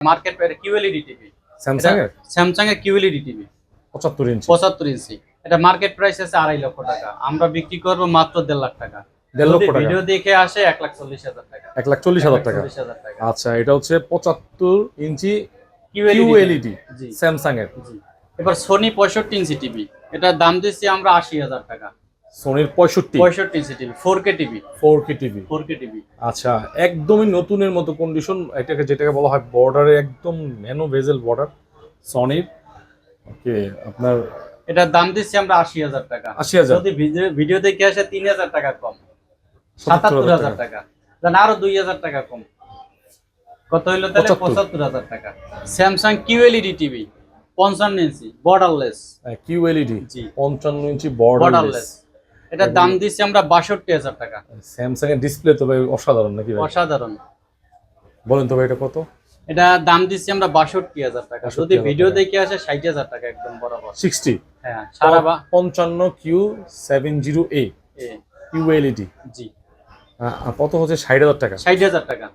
Market price QLED TV, Samsung এর QLED TV 75 ইঞ্চি। এটা market price আছে 2.5 লক্ষ টাকা, আমরা বিক্রি করব মাত্র 1.5 লাখ টাকা। ভিডিও দেখে আসে 1,40,000 টাকা। 1,40,000 টাকা। আচ্ছা, এটা হচ্ছে 75 ইঞ্চি কিউএলইডি স্যামসাং এর। এবার সোনি 65 ইঞ্চি টিভি, এটার দাম দিচ্ছি আমরা 80,000 টাকা। সোনির 65 inch TV, 4K TV. 4K TV. আচ্ছা, একদমই নতুনের মতো কন্ডিশন, এটাকে যেটাকে বলা হয় বর্ডারে একদম ন্যানো বেজেল বর্ডার সনির। ওকে, আপনার এটার দাম দিচ্ছি আমরা 80,000 টাকা। 80,000 যদি ভিডিও দেখে আসে 3,000 টাকা কম, 77,000 টাকা। জান আরো 2,000 টাকা কম, কত হইলো তাহলে? 75,000 টাকা। স্যামসাং কিউএলইডি টিভি 55 ইঞ্চি বর্ডারলেস কিউএলইডি, জি 55 ইঞ্চি বর্ডারলেস। এটার দাম দিচ্ছি আমরা 62,000 টাকা। স্যামসাং এর ডিসপ্লে তো ভাই অসাধারণ নাকি ভাই? অসাধারণ। বলেন তো ভাই এটা কত? এটা দাম দিচ্ছি আমরা 62,000 টাকা। যদি ভিডিও দেখে আসে 60,000 টাকা একদম বরাবর। 60, হ্যাঁ, সারা 55 Q70A কিউএলইডি। জি, কত হচ্ছে? 60,000 টাকা। 60,000 টাকা।